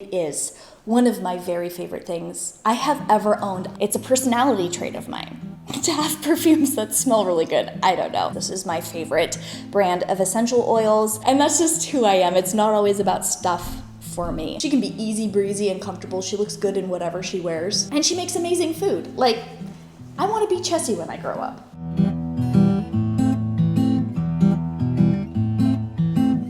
It is one of my very favorite things I have ever owned. It's a personality trait of mine to have perfumes that smell really good. I don't know. This is my favorite brand of essential oils, and that's just who I am. It's not always about stuff for me. She can be easy breezy and comfortable. She looks good in whatever she wears, and she makes amazing food. Like, I want to be Chessie when I grow up.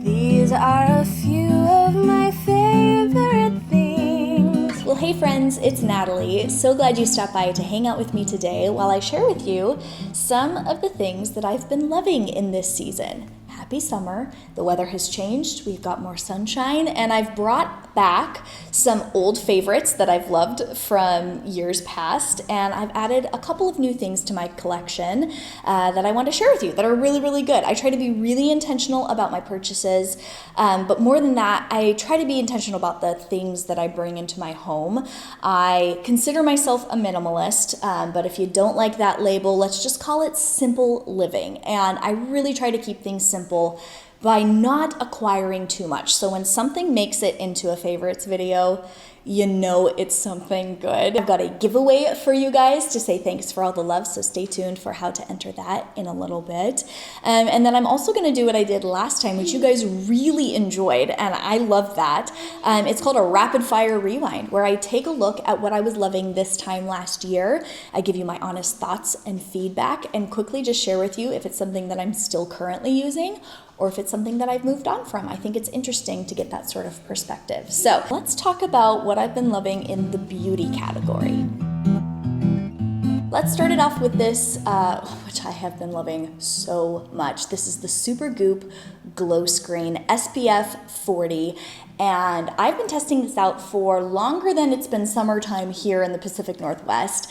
These are a few of my favorite things. Well, hey friends, it's Natalie. So glad you stopped by to hang out with me today while I share with you some of the things that I've been loving in this season. Happy summer. The weather has changed. We've got more sunshine, and I've brought back some old favorites that I've loved from years past, and I've added a couple of new things to my collection that I want to share with you that are really, really good. I try to be really intentional about my purchases, but more than that, I try to be intentional about the things that I bring into my home. I consider myself a minimalist, but if you don't like that label, let's just call it simple living, and I really try to keep things simple by not acquiring too much. So when something makes it into a favorites video, you know it's something good. I've got a giveaway for you guys to say thanks for all the love, so stay tuned for how to enter that in a little bit. And then I'm also gonna do what I did last time, which you guys really enjoyed, and I love that. It's called a rapid fire rewind, where I take a look at what I was loving this time last year. I give you my honest thoughts and feedback, and quickly just share with you if it's something that I'm still currently using, or if it's something that I've moved on from. I think it's interesting to get that sort of perspective. So let's talk about what I've been loving in the beauty category. Let's start it off with this, which I have been loving so much. This is the Supergoop Glow Screen SPF 40. And I've been testing this out for longer than it's been summertime here in the Pacific Northwest.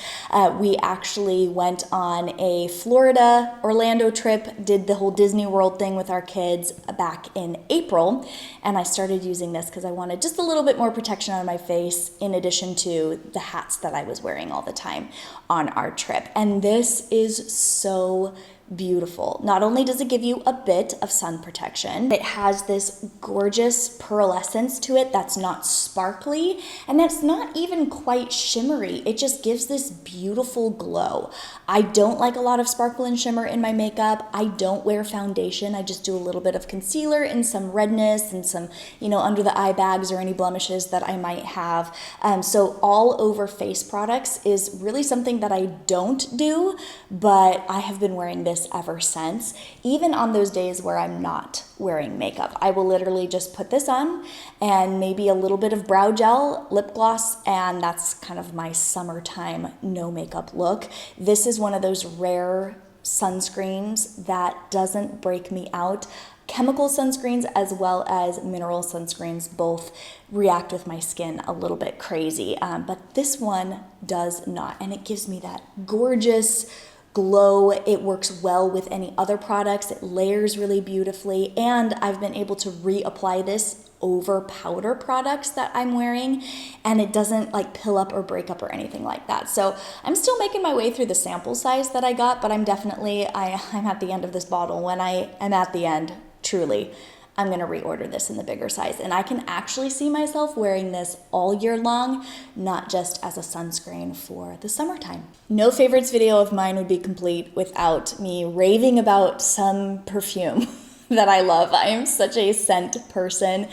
We actually went on a Florida, Orlando trip, did the whole Disney World thing with our kids back in April. And I started using this because I wanted just a little bit more protection on my face, in addition to the hats that I was wearing all the time on our trip. And this is so beautiful. Not only does it give you a bit of sun protection, it has this gorgeous pearlescence to it that's not sparkly, and that's not even quite shimmery. It just gives this beautiful glow. I don't like a lot of sparkle and shimmer in my makeup. I don't wear foundation. I just do a little bit of concealer and some redness and some, under the eye bags or any blemishes that I might have. So all over face products is really something that I don't do, but I have been wearing this ever since. Even on those days where I'm not wearing makeup, I will literally just put this on and maybe a little bit of brow gel, lip gloss, and that's kind of my summertime no makeup look. This is one of those rare sunscreens that doesn't break me out. Chemical sunscreens as well as mineral sunscreens both react with my skin a little bit crazy, but this one does not, and it gives me that gorgeous glow. It works well with any other products. It layers really beautifully, and I've been able to reapply this over powder products that I'm wearing, and it doesn't like pill up or break up or anything like that. So I'm still making my way through the sample size that I got, but I'm at the end of this bottle. When I am at the end, truly, I'm gonna reorder this in the bigger size, and I can actually see myself wearing this all year long, not just as a sunscreen for the summertime. No favorites video of mine would be complete without me raving about some perfume that I love. I am such a scent person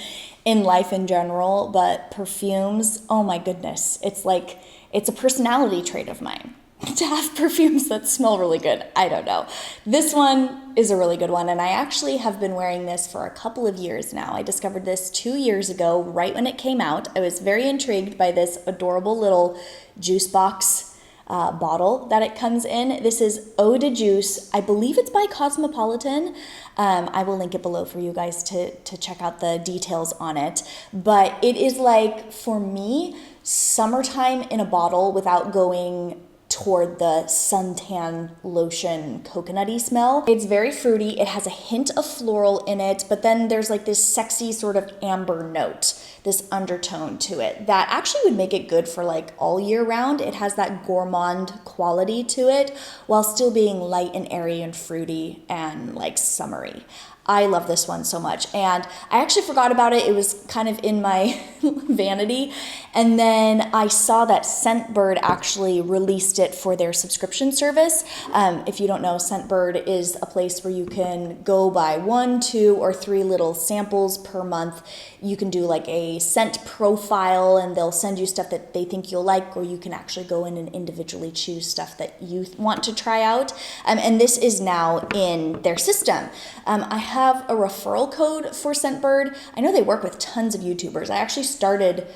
in life in general, but perfumes, oh my goodness. It's a personality trait of mine to have perfumes that smell really good. I don't know. This one is a really good one, and I actually have been wearing this for a couple of years now. I discovered this 2 years ago, right when it came out. I was very intrigued by this adorable little juice box bottle that it comes in. This is Eau de Juice. I believe it's by Cosmopolitan. I will link it below for you guys to check out the details on it. But it is like, for me, summertime in a bottle without going toward the suntan lotion coconutty smell. It's very fruity. It has a hint of floral in it, but then there's like this sexy sort of amber note, this undertone to it that actually would make it good for like all year round. It has that gourmand quality to it while still being light and airy and fruity and like summery. I love this one so much. And I actually forgot about it. It was kind of in my vanity. And then I saw that Scentbird actually released it for their subscription service. If you don't know, Scentbird is a place where you can go buy 1, 2, or 3 little samples per month. You can do like a scent profile and they'll send you stuff that they think you'll like, or you can actually go in and individually choose stuff that you want to try out. And this is now in their system. I have a referral code for Scentbird. I know they work with tons of YouTubers. I actually started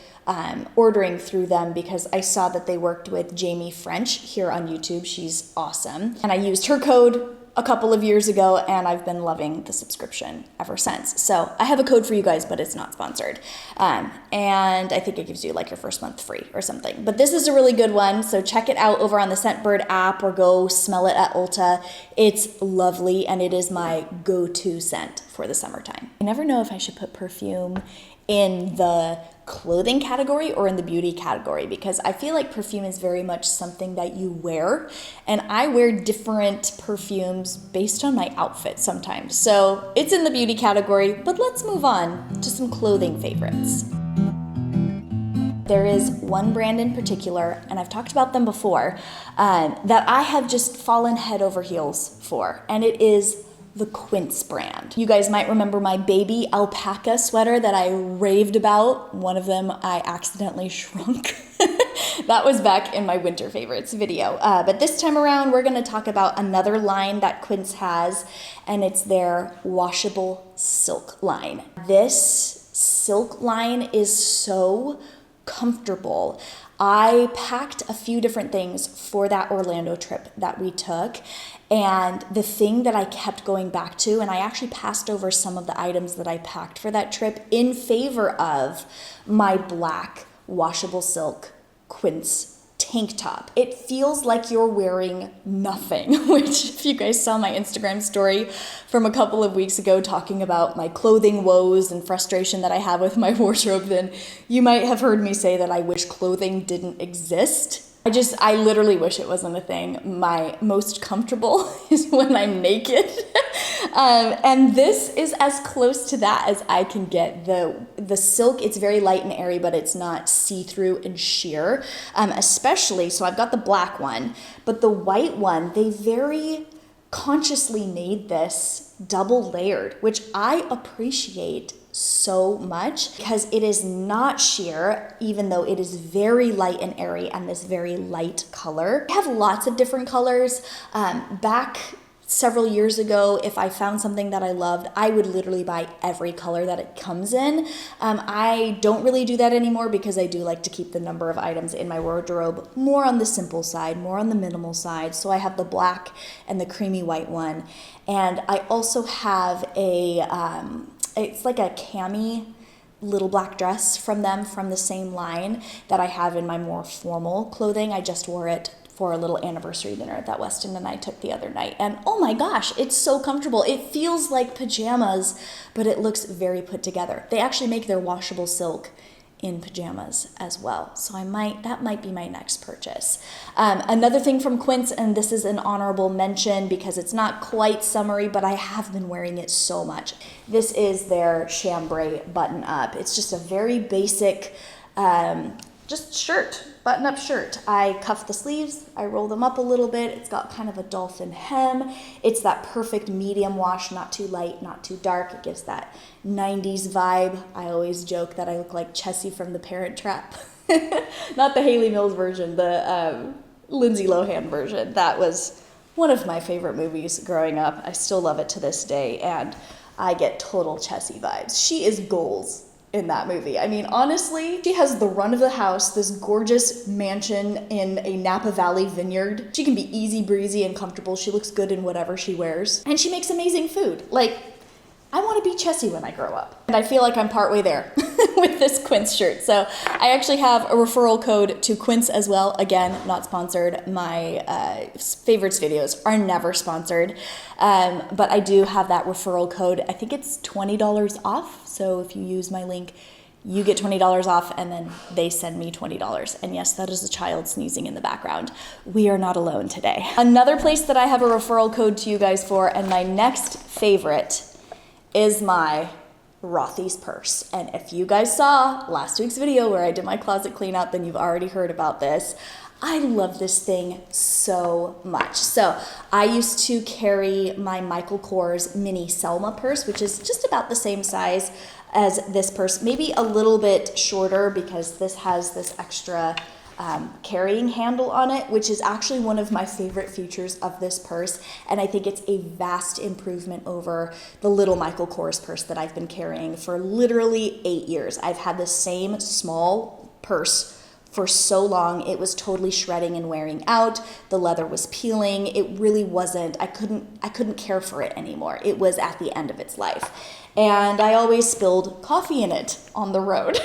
ordering through them because I saw that they worked with Jamie French here on YouTube. She's awesome. And I used her code a couple of years ago and I've been loving the subscription ever since. So I have a code for you guys, but it's not sponsored. And I think it gives you like your first month free or something. But this is a really good one. So check it out over on the Scentbird app or go smell it at Ulta. It's lovely and it is my go-to scent for the summertime. I never know if I should put perfume in the clothing category or in the beauty category because I feel like perfume is very much something that you wear, and I wear different perfumes based on my outfit sometimes. So it's in the beauty category, but let's move on to some clothing favorites. There is one brand in particular, and I've talked about them before, that I have just fallen head over heels for, and it is the Quince brand. You guys might remember my baby alpaca sweater that I raved about. One of them I accidentally shrunk. That was back in my winter favorites video. But this time around, we're gonna talk about another line that Quince has, and it's their washable silk line. This silk line is so comfortable. I packed a few different things for that Orlando trip that we took, and the thing that I kept going back to, and I actually passed over some of the items that I packed for that trip in favor of my black washable silk Quince tank top. It feels like you're wearing nothing, which if you guys saw my Instagram story from a couple of weeks ago talking about my clothing woes and frustration that I have with my wardrobe, then you might have heard me say that I wish clothing didn't exist. I literally wish it wasn't a thing. My most comfortable is when I'm naked. And this is as close to that as I can get. The silk, it's very light and airy, but it's not see-through and sheer. Especially, so I've got the black one, but the white one, they very consciously made this double layered, which I appreciate so much because it is not sheer, even though it is very light and airy and this very light color. I have lots of different colors. Back several years ago, if I found something that I loved, I would literally buy every color that it comes in. I don't really do that anymore because I do like to keep the number of items in my wardrobe more on the simple side, more on the minimal side. So I have the black and the creamy white one. And I also have it's like a cami little black dress from them from the same line that I have in my more formal clothing. I just wore it for a little anniversary dinner that Weston and I took the other night. And oh my gosh, it's so comfortable. It feels like pajamas, but it looks very put together. They actually make their washable silk in pajamas as well. So that might be my next purchase. Another thing from Quince, and this is an honorable mention because it's not quite summery, but I have been wearing it so much. This is their chambray button up. It's just a very basic, just shirt, button-up shirt. I cuff the sleeves, I roll them up a little bit. It's got kind of a dolphin hem. It's that perfect medium wash, not too light, not too dark. It gives that 90s vibe. I always joke that I look like Chessie from The Parent Trap. Not the Hayley Mills version, the Lindsay Lohan version. That was one of my favorite movies growing up. I still love it to this day, and I get total Chessie vibes. She is goals in that movie. I mean, honestly, she has the run of the house, this gorgeous mansion in a Napa Valley vineyard. She can be easy breezy and comfortable. She looks good in whatever she wears. And she makes amazing food. Like, I want to be Chessie when I grow up. And I feel like I'm partway there with this Quince shirt. So I actually have a referral code to Quince as well. Again, not sponsored. My favorites videos are never sponsored. But I do have that referral code. I think it's $20 off. So if you use my link, you get $20 off, and then they send me $20. And yes, that is a child sneezing in the background. We are not alone today. Another place that I have a referral code to you guys for, and my next favorite, is my Rothy's purse. And if you guys saw last week's video where I did my closet clean out, then you've already heard about this. I love this thing so much. So I used to carry my Michael Kors mini Selma purse, which is just about the same size as this purse, maybe a little bit shorter because this has this extra carrying handle on it, which is actually one of my favorite features of this purse. And I think it's a vast improvement over the little Michael Kors purse that I've been carrying for literally 8 years. I've had the same small purse for so long. It was totally shredding and wearing out. The leather was peeling. It really wasn't, I couldn't care for it anymore. It was at the end of its life. And I always spilled coffee in it on the road.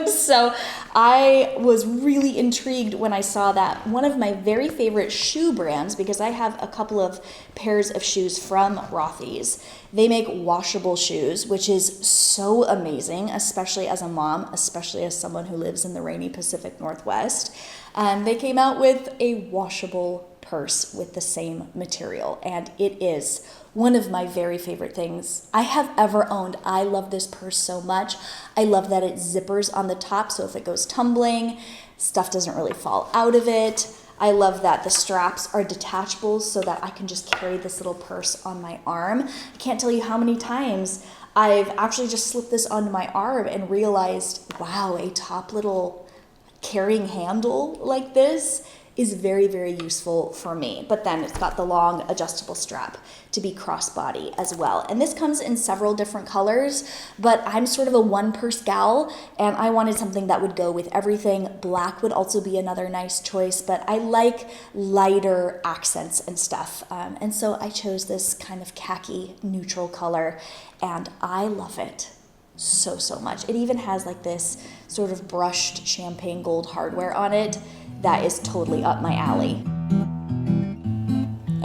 So I was really intrigued when I saw that one of my very favorite shoe brands, because I have a couple of pairs of shoes from Rothy's, they make washable shoes, which is so amazing, especially as a mom, especially as someone who lives in the rainy Pacific Northwest. They came out with a washable purse with the same material, and it is one of my very favorite things I have ever owned. I love this purse so much. I love that it zippers on the top, so if it goes tumbling, stuff doesn't really fall out of it. I love that the straps are detachable so that I can just carry this little purse on my arm. I can't tell you how many times I've actually just slipped this onto my arm and realized, wow, a top little carrying handle like this is very, very useful for me. But then it's got the long adjustable strap to be crossbody as well. And this comes in several different colors, but I'm sort of a one purse gal and I wanted something that would go with everything. Black would also be another nice choice, but I like lighter accents and stuff. And so I chose this kind of khaki neutral color and I love it so, so much. It even has like this sort of brushed champagne gold hardware on it that is totally up my alley.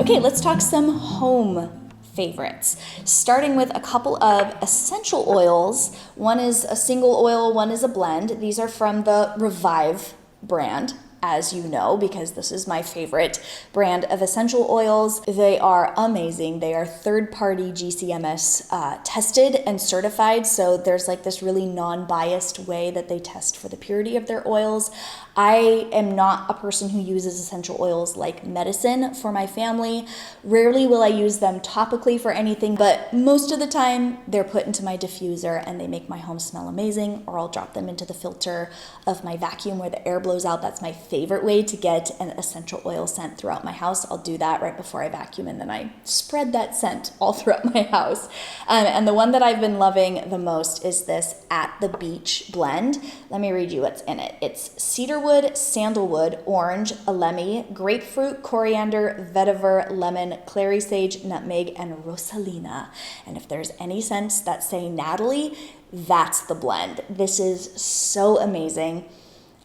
Okay, let's talk some home favorites, starting with a couple of essential oils. One is a single oil, one is a blend. These are from the Revive brand, as you know, because this is my favorite brand of essential oils. They are amazing. They are third-party GCMS tested and certified, so there's like this really non-biased way that they test for the purity of their oils. I am not a person who uses essential oils like medicine for my family. Rarely will I use them topically for anything, but most of the time they're put into my diffuser and they make my home smell amazing, or I'll drop them into the filter of my vacuum where the air blows out. That's my favorite way to get an essential oil scent throughout my house. I'll do that right before I vacuum and then I spread that scent all throughout my house. And the one that I've been loving the most is this At the Beach blend. Let me read you what's in it. It's cedarwood, sandalwood, orange, alemi, grapefruit, coriander, vetiver, lemon, clary sage, nutmeg, and rosalina. And if there's any scents that say Natalie, that's the blend. This is so amazing.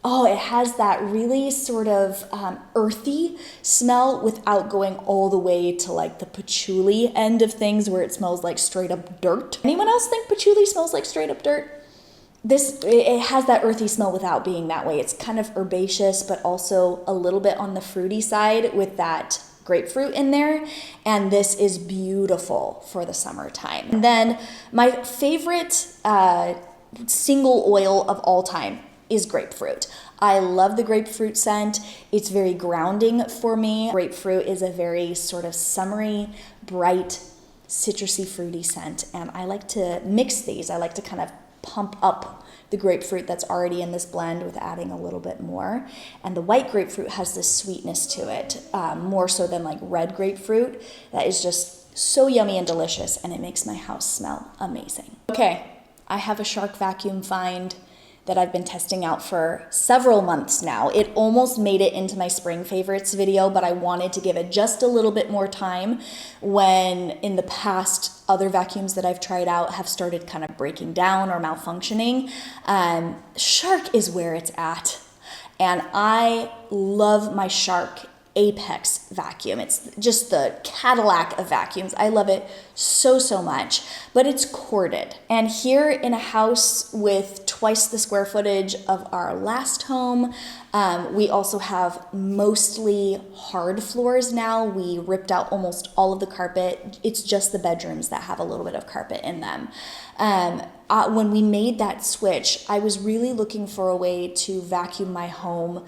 Oh, it has that really sort of earthy smell without going all the way to like the patchouli end of things where it smells like straight up dirt. Anyone else think patchouli smells like straight up dirt? It has that earthy smell without being that way. It's kind of herbaceous, but also a little bit on the fruity side with that grapefruit in there. And this is beautiful for the summertime. And then my favorite single oil of all time is grapefruit. I love the grapefruit scent. It's very grounding for me. Grapefruit is a very sort of summery, bright, citrusy, fruity scent. And I like to mix these. I like to kind of pump up the grapefruit that's already in this blend with adding a little bit more. And the white grapefruit has this sweetness to it, more so than like red grapefruit. That is just so yummy and delicious, and it makes my house smell amazing. Okay, I have a Shark vacuum find that I've been testing out for several months now. It almost made it into my spring favorites video, but I wanted to give it just a little bit more time when in the past other vacuums that I've tried out have started kind of breaking down or malfunctioning. Shark is where it's at. And I love my Shark Apex vacuum. It's just the Cadillac of vacuums. I love it so, so much, but it's corded. And here in a house with twice the square footage of our last home. We also have mostly hard floors now. We ripped out almost all of the carpet. It's just the bedrooms that have a little bit of carpet in them. When we made that switch, I was really looking for a way to vacuum my home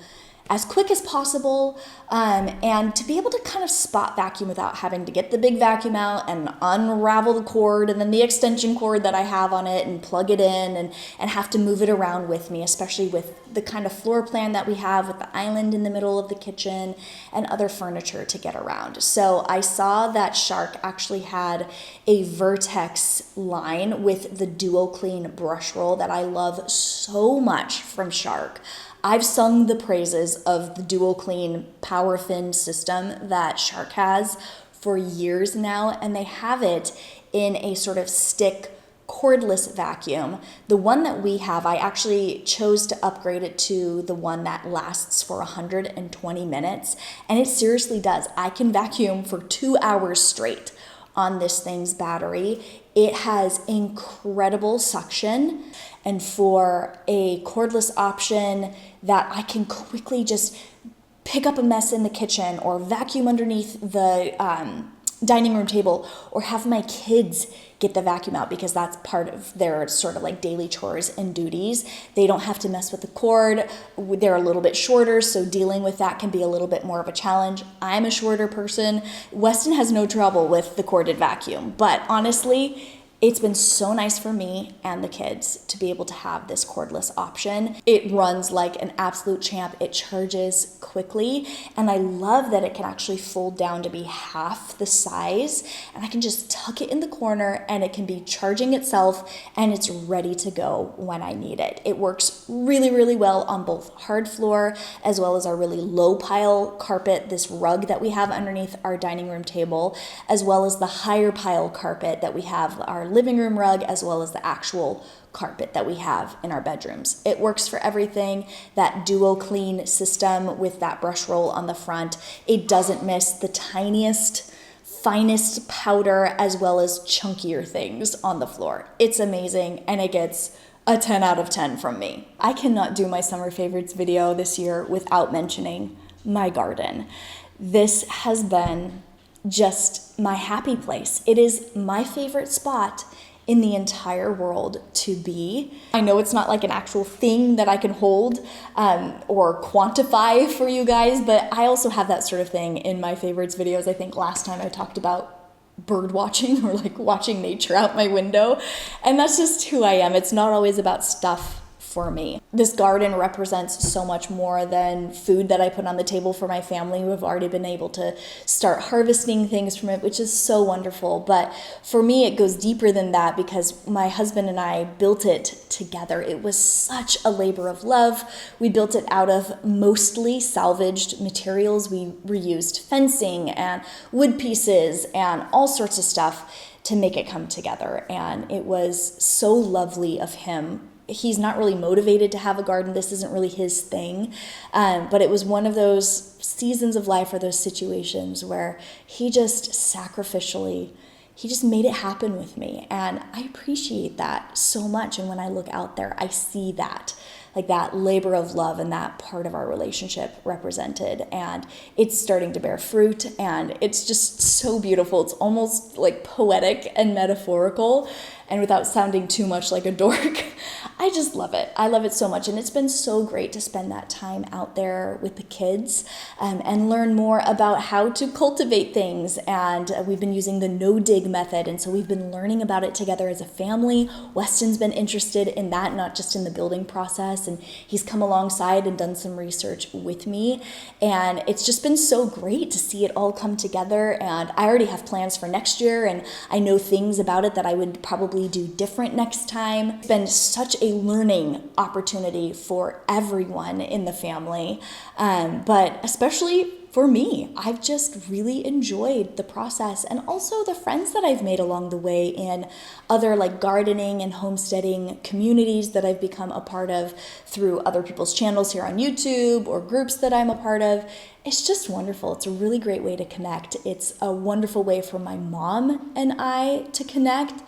as quick as possible, and to be able to kind of spot vacuum without having to get the big vacuum out and unravel the cord and then the extension cord that I have on it and plug it in and have to move it around with me, especially with the kind of floor plan that we have with the island in the middle of the kitchen and other furniture to get around. So I saw that Shark actually had a Vertex line with the Duo Clean brush roll that I love so much from Shark. I've sung the praises of the Duo Clean Power Fin system that Shark has for years now, and they have it in a sort of stick cordless vacuum. The one that we have, I actually chose to upgrade it to the one that lasts for 120 minutes, and it seriously does. I can vacuum for 2 hours straight on this thing's battery. It has incredible suction, and for a cordless option that I can quickly just pick up a mess in the kitchen or vacuum underneath the dining room table or have my kids get the vacuum out because that's part of their sort of like daily chores and duties. They don't have to mess with the cord. They're a little bit shorter, so dealing with that can be a little bit more of a challenge. I'm a shorter person. Weston has no trouble with the corded vacuum, but honestly, it's been so nice for me and the kids to be able to have this cordless option. It runs like an absolute champ. It charges quickly, and I love that it can actually fold down to be half the size, and I can just tuck it in the corner and it can be charging itself and it's ready to go when I need it. It works really, really well on both hard floor as well as our really low pile carpet, this rug that we have underneath our dining room table, as well as the higher pile carpet that we have, our living room rug, as well as the actual carpet that we have in our bedrooms. It works for everything. That Duo Clean system with that brush roll on the front, it doesn't miss the tiniest, finest powder as well as chunkier things on the floor. It's amazing, and it gets a 10 out of 10 from me. I cannot do my summer favorites video this year without mentioning my garden. This has been just my happy place. It is my favorite spot in the entire world to be. I know it's not like an actual thing that I can hold or quantify for you guys, but I also have that sort of thing in my favorites videos. I think last time I talked about bird watching or like watching nature out my window, and that's just who I am. It's not always about stuff for me. This garden represents so much more than food that I put on the table for my family. We've already been able to start harvesting things from it, which is so wonderful. But for me, it goes deeper than that because my husband and I built it together. It was such a labor of love. We built it out of mostly salvaged materials. We reused fencing and wood pieces and all sorts of stuff to make it come together. And it was so lovely of him. He's not really motivated to have a garden. This isn't really his thing. But it was one of those seasons of life or those situations where he just sacrificially, he just made it happen with me. And I appreciate that so much. And when I look out there, I see that, like that labor of love and that part of our relationship represented. And it's starting to bear fruit. And it's just so beautiful. It's almost like poetic and metaphorical. And without sounding too much like a dork, I just love it. I love it so much. And it's been so great to spend that time out there with the kids and learn more about how to cultivate things. And we've been using the no-dig method. And so we've been learning about it together as a family. Weston's been interested in that, not just in the building process. And he's come alongside and done some research with me. And it's just been so great to see it all come together. And I already have plans for next year. And I know things about it that I would probably do different next time. It's been such a learning opportunity for everyone in the family, but especially for me, I've just really enjoyed the process, and also the friends that I've made along the way in other like gardening and homesteading communities that I've become a part of through other people's channels here on YouTube or groups that I'm a part of. It's just wonderful. It's a really great way to connect. It's a wonderful way for my mom and I to connect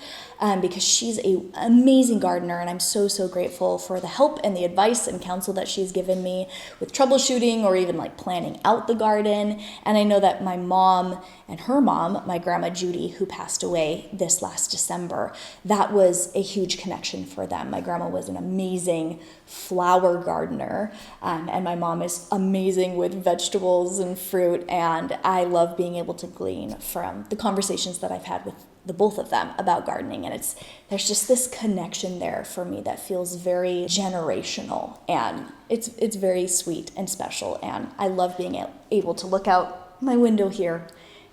because she's an amazing gardener, and I'm so, so grateful for the help and the advice and counsel that she's given me with troubleshooting or even like planning out the garden. And I know that my mom and her mom, my grandma Judy, who passed away this last December, that was a huge connection for them. My grandma was an amazing flower gardener, and my mom is amazing with vegetables and fruit, and I love being able to glean from the conversations that I've had with the both of them about gardening. And there's just this connection there for me that feels very generational, and it's very sweet and special. And I love being able to look out my window here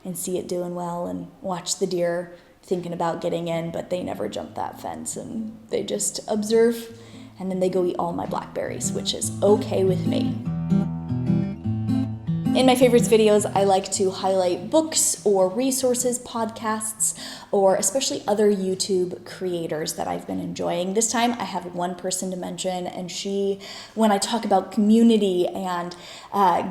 and see it doing well and watch the deer thinking about getting in, but they never jump that fence, and they just observe, and then they go eat all my blackberries, which is okay with me. In my favorites videos, I like to highlight books or resources, podcasts, or especially other YouTube creators that I've been enjoying. This time I have one person to mention, and when I talk about community and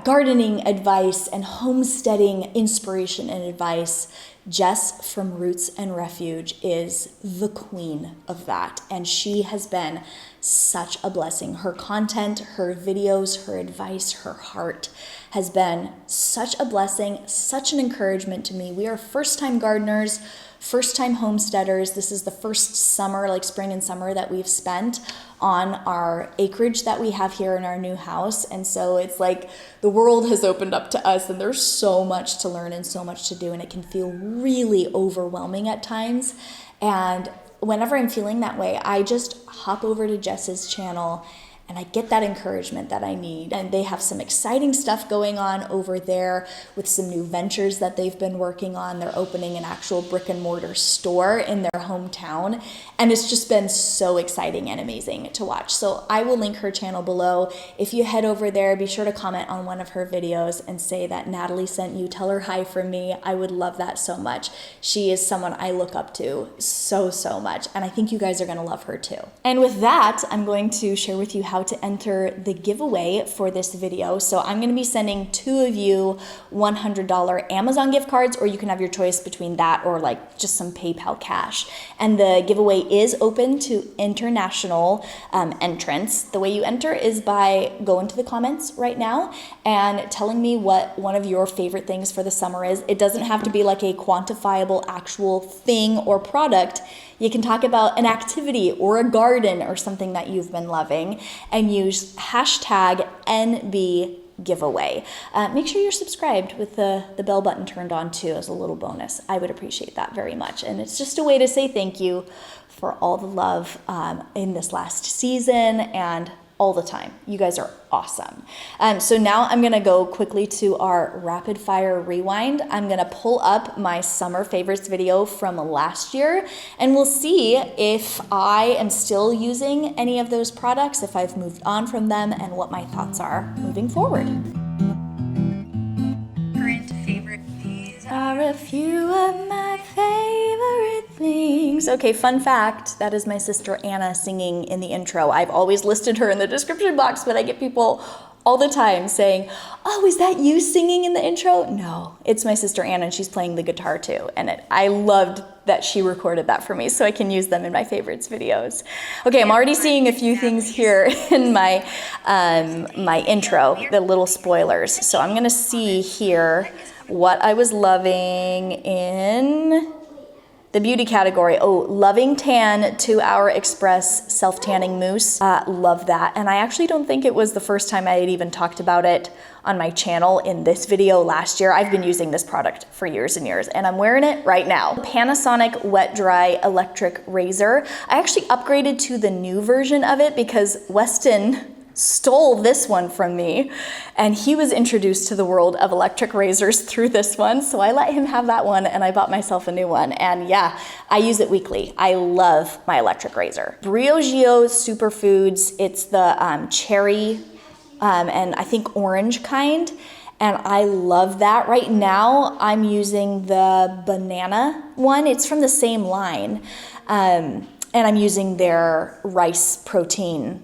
gardening advice and homesteading inspiration and advice, Jess from Roots and Refuge is the queen of that, and she has been such a blessing. Her content, her videos, her advice, her heart has been such a blessing, such an encouragement to me. We are first-time gardeners, first-time homesteaders. This is the first summer, like spring and summer, that we've spent on our acreage that we have here in our new house. And so it's like the world has opened up to us, and there's so much to learn and so much to do, and it can feel really overwhelming at times. And whenever I'm feeling that way, I just hop over to Jess's channel and I get that encouragement that I need. And they have some exciting stuff going on over there with some new ventures that they've been working on. They're opening an actual brick and mortar store in their hometown. And it's just been so exciting and amazing to watch. So I will link her channel below. If you head over there, be sure to comment on one of her videos and say that Natalie sent you. Tell her hi from me. I would love that so much. She is someone I look up to so, so much. And I think you guys are gonna love her too. And with that, I'm going to share with you how to enter the giveaway for this video. So I'm going to be sending two of you $100 Amazon gift cards, or you can have your choice between that or like just some PayPal cash. And the giveaway is open to international entrants. The way you enter is by going to the comments right now and telling me what one of your favorite things for the summer is. It doesn't have to be like a quantifiable actual thing or product. You can talk about an activity or a garden or something that you've been loving, and use hashtag NB giveaway. Make sure you're subscribed with the bell button turned on too as a little bonus. I would appreciate that very much. And it's just a way to say thank you for all the love in this last season and all the time. You guys are awesome. So now I'm gonna go quickly to our rapid fire rewind. I'm gonna pull up my summer favorites video from last year, and we'll see if I am still using any of those products, if I've moved on from them, and what my thoughts are moving forward. Current favorite. These are a few of my favorite things. Okay, fun fact, that is my sister Anna singing in the intro. I've always listed her in the description box, but I get people all the time saying, oh, is that you singing in the intro? No, it's my sister Anna, and she's playing the guitar too. And I loved that she recorded that for me so I can use them in my favorites videos. Okay, I'm already seeing a few things here in my my intro, the little spoilers. So I'm gonna see here what I was loving in the beauty category. Oh, Loving Tan 2-Hour Express Self-Tanning Mousse. Love that. And I actually don't think it was the first time I had even talked about it on my channel in this video last year. I've been using this product for years and years, and I'm wearing it right now. Panasonic Wet Dry Electric Razor. I actually upgraded to the new version of it because Weston stole this one from me, and he was introduced to the world of electric razors through this one, so I let him have that one and I bought myself a new one. And yeah, I use it weekly. I love my electric razor. Briogeo Superfoods, it's the cherry and I think orange kind, and I love that. Right now, I'm using the banana one. It's from the same line, and I'm using their rice protein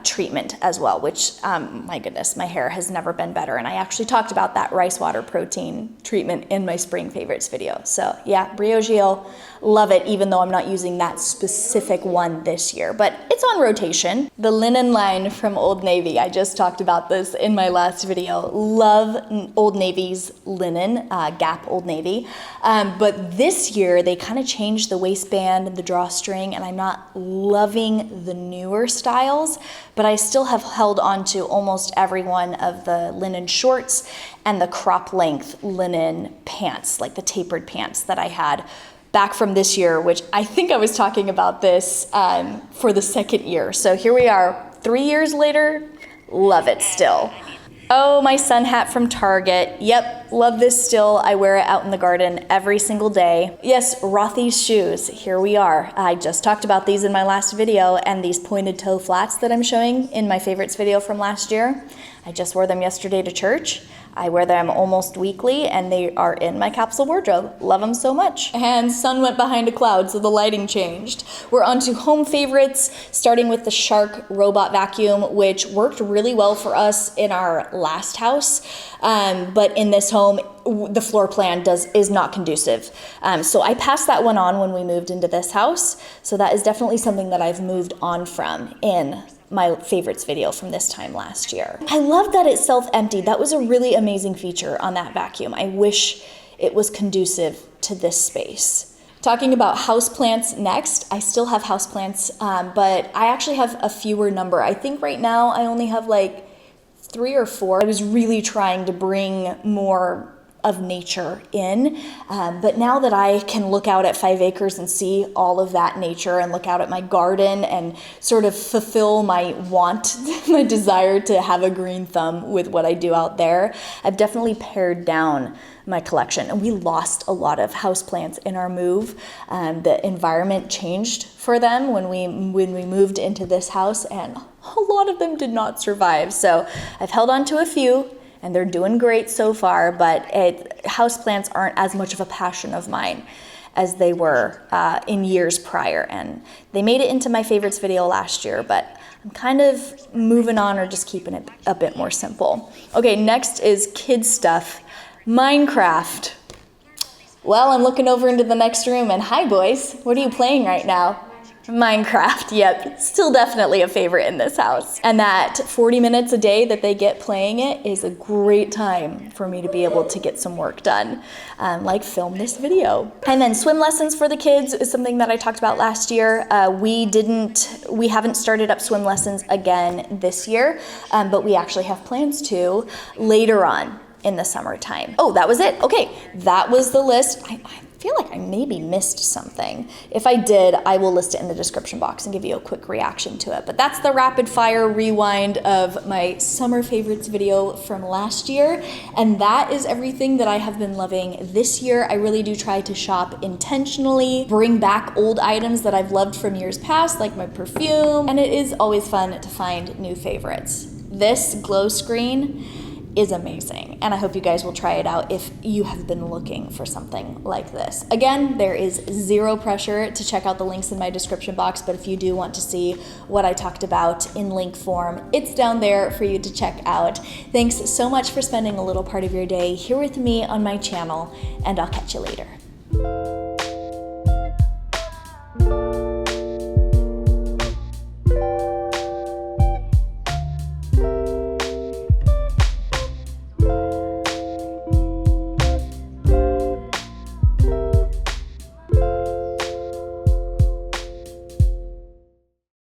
treatment as well, which, my goodness, my hair has never been better. And I actually talked about that rice water protein treatment in my spring favorites video. So yeah, Briogeo, love it, even though I'm not using that specific one this year, but it's on rotation. The linen line from Old Navy, I just talked about this in my last video. Love Old Navy's linen, Gap Old Navy. But this year they kind of changed the waistband and the drawstring, and I'm not loving the newer styles, but I still have held on to almost every one of the linen shorts and the crop length linen pants, like the tapered pants that I had back from this year, which I think I was talking about this for the second year. So here we are, 3 years later, love it still. Oh, my sun hat from Target. Yep, love this still. I wear it out in the garden every single day. Yes, Rothy's shoes. Here we are. I just talked about these in my last video, and these pointed toe flats that I'm showing in my favorites video from last year. I just wore them yesterday to church. I wear them almost weekly, and they are in my capsule wardrobe. Love them so much. And sun went behind a cloud, so the lighting changed. We're on to home favorites, starting with the Shark robot vacuum, which worked really well for us in our last house. But in this home, the floor plan is not conducive. So I passed that one on when we moved into this house. So that is definitely something that I've moved on from in my favorites video from this time last year. I love that it self-emptied. That was a really amazing feature on that vacuum. I wish it was conducive to this space. Talking about houseplants next, I still have houseplants, but I actually have a fewer number. I think right now I only have like 3 or 4. I was really trying to bring more of nature in, but now that I can look out at 5 acres and see all of that nature and look out at my garden and sort of fulfill my want, my desire to have a green thumb with what I do out there, I've definitely pared down my collection. And we lost a lot of houseplants in our move. The environment changed for them when we moved into this house, and a lot of them did not survive. So I've held on to a few, and they're doing great so far, but houseplants aren't as much of a passion of mine as they were in years prior. And they made it into my favorites video last year, but I'm kind of moving on or just keeping it a bit more simple. Okay, next is kids stuff. Minecraft. Well, I'm looking over into the next room, and hi boys, what are you playing right now? Minecraft, yep, still definitely a favorite in this house. And that 40 minutes a day that they get playing it is a great time for me to be able to get some work done, like film this video. And then swim lessons for the kids is something that I talked about last year. We haven't started up swim lessons again this year, but we actually have plans to later on in the summertime. Oh, that was it? Okay, that was the list. I feel like I maybe missed something. If I did, I will list it in the description box and give you a quick reaction to it. But that's the rapid fire rewind of my summer favorites video from last year. And that is everything that I have been loving this year. I really do try to shop intentionally, bring back old items that I've loved from years past, like my perfume. And it is always fun to find new favorites. This glow screen is amazing, and I hope you guys will try it out if you have been looking for something like this. Again, there is zero pressure to check out the links in my description box, but if you do want to see what I talked about in link form, it's down there for you to check out. Thanks so much for spending a little part of your day here with me on my channel, and I'll catch you later.